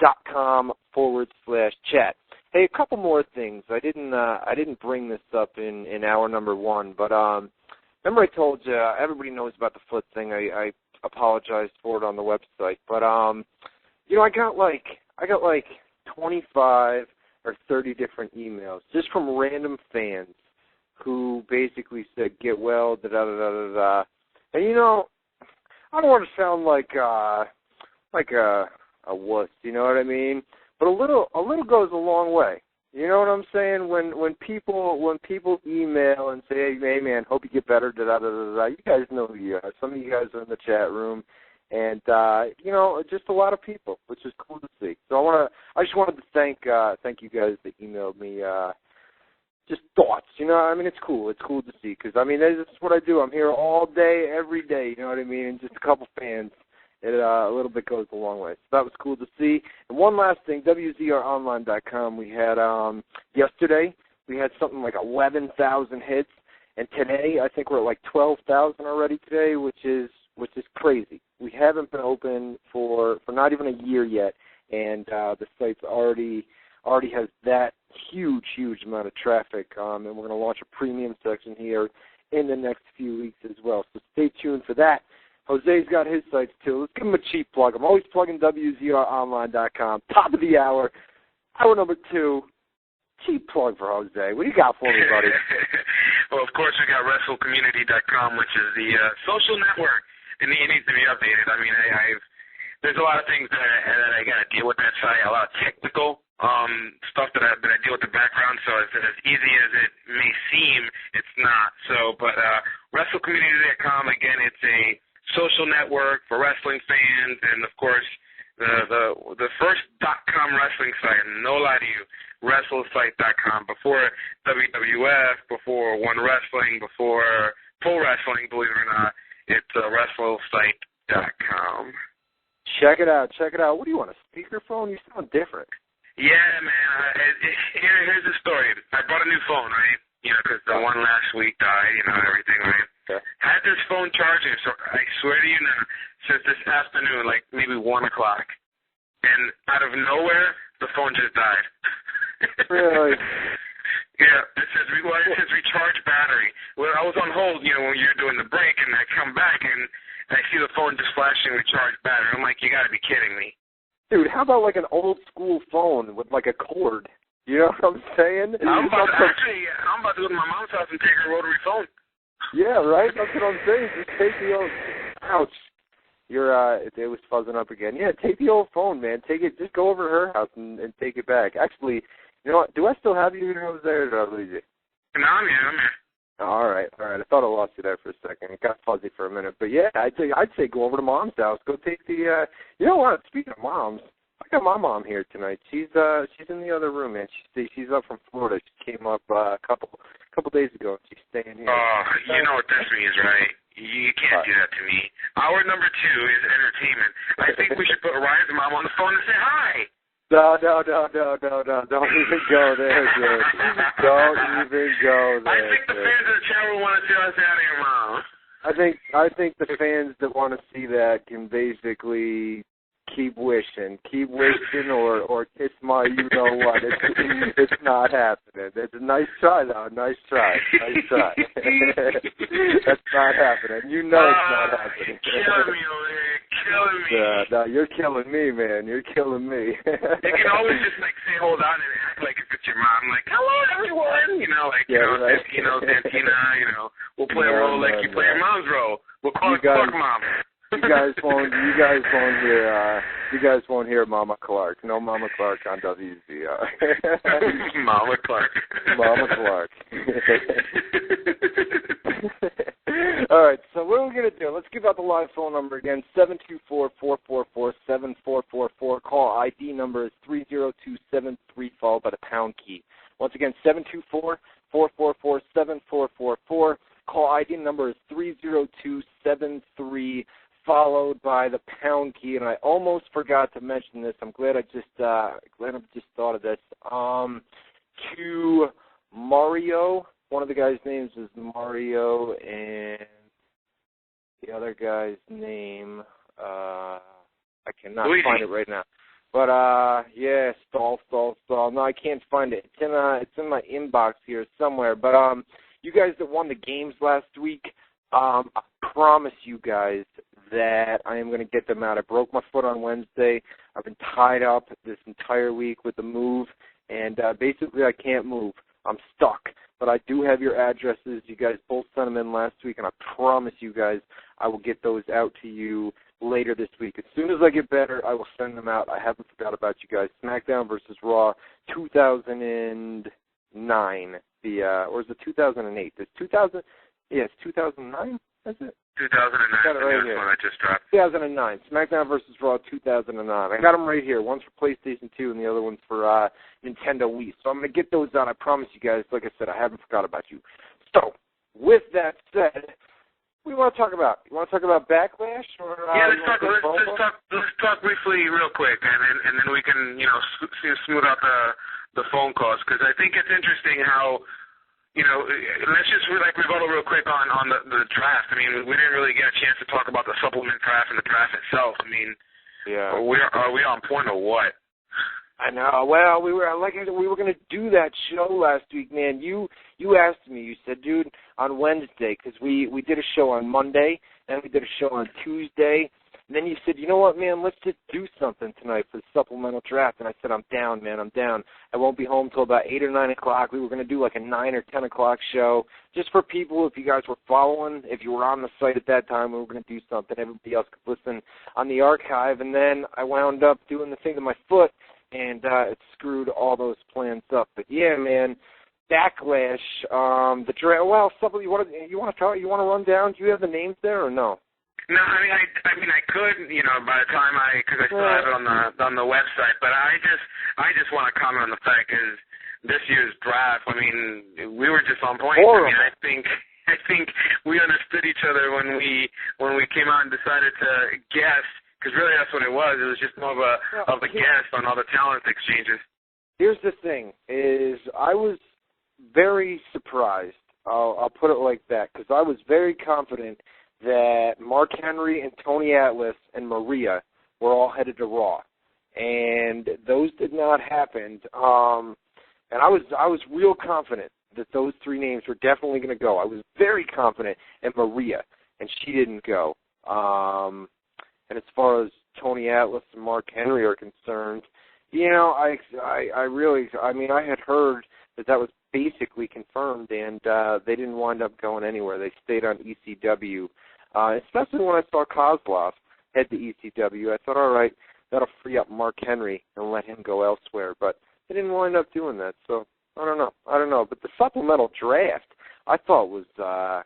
facebook.com/chat. Hey, a couple more things. I didn't bring this up in hour number one, but remember I told you everybody knows about the foot thing. I apologized for it on the website, but I got like 25 or 30 different emails just from random fans who basically said get well, da da da da da da. And I don't want to sound like a wuss, you know what I mean? But a little goes a long way. You know what I'm saying? When people email and say, hey man, hope you get better, da da da da da. You guys know who you are. Some of you guys are in the chat room, and just a lot of people, which is cool to see. So I just wanted to thank you guys that emailed me just thoughts. It's cool. It's cool to see because this is what I do. I'm here all day, every day. You know what I mean? And just a couple fans. It a little bit goes a long way. So that was cool to see. And one last thing, WZROnline.com, we had yesterday, we had something like 11,000 hits. And today, I think we're at like 12,000 already today, which is crazy. We haven't been open for not even a year yet, and the site's already has that huge amount of traffic. And we're going to launch a premium section here in the next few weeks as well. So stay tuned for that. Jose's got his sites, too. Let's give him a cheap plug. I'm always plugging WZROnline.com. Top of the hour, hour number 2. Cheap plug for Jose. What do you got for me, buddy? Well, of course, we got WrestleCommunity.com, which is the social network, and it needs to be updated. There's a lot of things that I got to deal with that site, a lot of technical stuff that I deal with the background, so as easy as it may seem, it's not. But WrestleCommunity.com, again, it's a social network for wrestling fans, and of course the first .com wrestling site, and no lie to you, WrestleSite.com, before WWF, before One Wrestling, before Full Wrestling, believe it or not, it's WrestleSite.com. Check it out. What do you want, a speakerphone? You sound different. Yeah, man. Here's the story. I bought a new phone, right? Because the one last week died, everything, right? Yeah. Had this phone charging, so I swear to you now, since this afternoon, like maybe 1 o'clock, and out of nowhere, the phone just died. Really? Yeah, it says recharge battery. Well, I was on hold, when you're doing the break, and I come back, and I see the phone just flashing recharge battery. I'm like, you got to be kidding me. Dude, how about like an old school phone with like a cord? You know what I'm saying? I'm about to go to my mom's house and take her rotary phone. Yeah, right? That's what I'm saying. Just take the old... Ouch. It was fuzzing up again. Yeah, take the old phone, man. Take it. Just go over to her house and take it back. Actually, you know what? Do I still have you here over there, or did I lose you? No, I'm here. All right. I thought I lost you there for a second. It got fuzzy for a minute. But, yeah, I'd say go over to Mom's house. Go take the... you know what? Speaking of moms, I got my mom here tonight. She's in the other room, man. She's up from Florida. She came up a couple days ago. She's staying here. Oh, you know what this means, right? You can't do that to me. Hour number 2 is entertainment. I think we should put Ryan's mom on the phone and say hi. No. Don't even go there, dude. Don't even go there. I think the fans in the chat room want to see us out of your mom. I think the fans that want to see that can basically keep wishing or kiss my you-know-what. It's not happening. It's a nice try, though. Nice try. That's not happening. You know it's not happening. Killing me over here. Killing me. Yeah, no, you're killing me, man. You're killing me. You can always just, say, hold on and act like if it's your mom. Like, hello, everyone. Santina, we'll play a role like you play your mom's role. We'll call it Clark Mom. You guys won't hear Mama Clark. No Mama Clark on WZR. Mama Clark. All right, so what are we going to do? Let's give out the live phone number again, 724-444-7444. Call ID number is 30273, followed by the pound key. Once again, 724-444-7444. Call ID number is 30273, followed by the pound key. And I almost forgot to mention this. I'm glad I just thought of this. To Mario, one of the guys' names is Mario, and the other guy's name, I cannot find it right now. But, yeah, stall. No, I can't find it. It's in my inbox here somewhere. But, you guys that won the games last week, I promise you guys that I am going to get them out. I broke my foot on Wednesday. I've been tied up this entire week with the move, and basically I can't move. I'm stuck. But I do have your addresses. You guys both sent them in last week, and I promise you guys I will get those out to you later this week. As soon as I get better, I will send them out. I haven't forgot about you guys. SmackDown versus Raw 2009. Or is it 2008? It's 2000. Yeah, it's 2009. Is it? 2009. Got it right here. One I just dropped. 2009. SmackDown versus Raw 2009. I got them right here. One's for PlayStation 2 and the other one's for Nintendo Wii. So I'm going to get those out. I promise you guys. Like I said, I haven't forgot about you. So, with that said, what do you want to talk about? You want to talk about Backlash? Or, let's talk briefly real quick, and then we can, smooth out the phone calls, because I think it's interesting how, let's just rebuttal real quick on the draft. I mean, we didn't really get a chance to talk about the supplement draft and the draft itself. I mean, yeah, are we on point or what? I know. Well, we were going to do that show last week, man. You asked me. You said, dude, on Wednesday, because we did a show on Monday, and we did a show on Tuesday. And then you said, you know what, man, let's just do something tonight for the supplemental draft. And I said, I'm down, man, I'm down. I won't be home till about 8 or 9 o'clock. We were going to do like a 9 or 10 o'clock show just for people, if you guys were following, if you were on the site at that time, we were going to do something. Everybody else could listen on the archive. And then I wound up doing the thing to my foot, and it screwed all those plans up. But, yeah, man, Backlash, the draft. Well, somebody, you want to run down? Do you have the names there or no? No, I mean I could, by the time because I still have it on the website, but I just want to comment on the fact is this year's draft. I mean, we were just on point. Horrible. I mean, I think we understood each other when we came out and decided to guess, because really that's what it was. It was just more of a guess on all the talent exchanges. Here's the thing: is I was very surprised. I'll put it like that, because I was very confident that Mark Henry and Tony Atlas and Maria were all headed to Raw, and those did not happen. And I was real confident that those three names were definitely going to go. I was very confident in Maria, and she didn't go. And as far as Tony Atlas and Mark Henry are concerned, I had heard that was basically confirmed, and they didn't wind up going anywhere. They stayed on ECW. Especially when I saw Kozlov head to ECW, I thought, all right, that'll free up Mark Henry and let him go elsewhere. But they didn't wind up doing that, so I don't know. But the supplemental draft, I thought was, I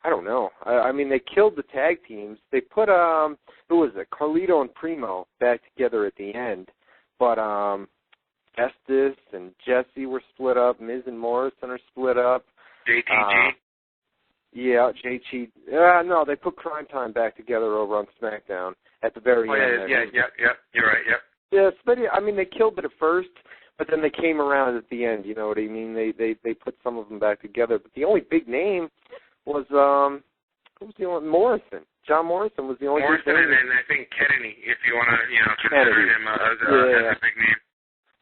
don't know. I mean, they killed the tag teams. They put, who was it, Carlito and Primo back together at the end. But Estes and Jesse were split up. Miz and Morrison are split up. JTG. Yeah, JT. No, they put Crime Time back together over on SmackDown at the very end. Yeah, you're right, yep. Yeah, but I mean, they killed it at first, but then they came around at the end, you know what I mean? They put some of them back together. But the only big name was, who was the only, Morrison. John Morrison was the only big name. Morrison and I think Kennedy, if you want to, consider him as a big name.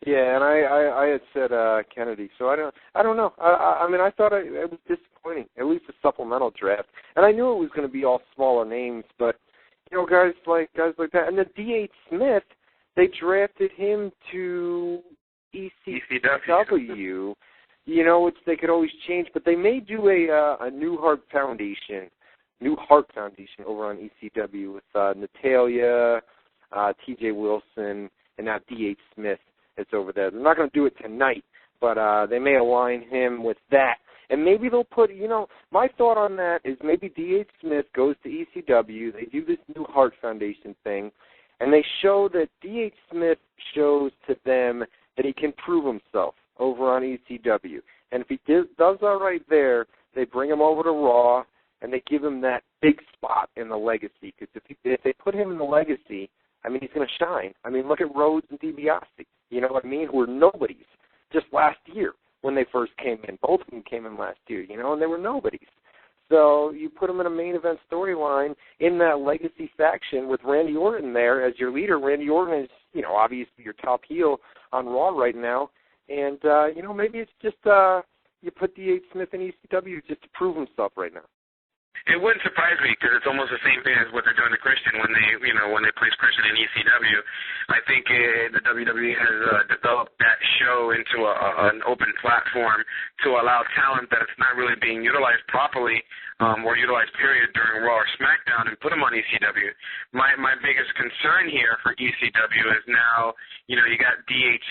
Yeah, and I had said Kennedy, so I don't know. I mean, I thought it was disappointing, at least the supplemental draft, and I knew it was going to be all smaller names, but guys like that, and then D.H. Smith, they drafted him to ECW, which they could always change, but they may do a New Heart Foundation over on ECW with Natalia, T.J. Wilson, and now D.H. Smith. It's over there. They're not going to do it tonight, but they may align him with that. And maybe they'll put, my thought on that is maybe D.H. Smith goes to ECW, they do this New Heart Foundation thing, and they show that D.H. Smith shows to them that he can prove himself over on ECW. And if he does all right there, they bring him over to Raw, and they give him that big spot in the legacy. Because if they put him in the legacy, I mean, he's going to shine. I mean, look at Rhodes and DiBiase. You know what I mean? Who were nobodies just last year when they first came in. Both of them came in last year, and they were nobodies. So you put him in a main event storyline in that legacy faction with Randy Orton there as your leader. Randy Orton is, obviously your top heel on Raw right now. And, maybe it's just you put D.H. Smith in ECW just to prove himself right now. It wouldn't surprise me because it's almost the same thing as what they're doing to Christian when they place Christian in ECW. I think the WWE has developed that show into an open platform to allow talent that it's not really being utilized properly or utilized period during Raw or SmackDown and put them on ECW. My biggest concern here for ECW is now, you got D.H.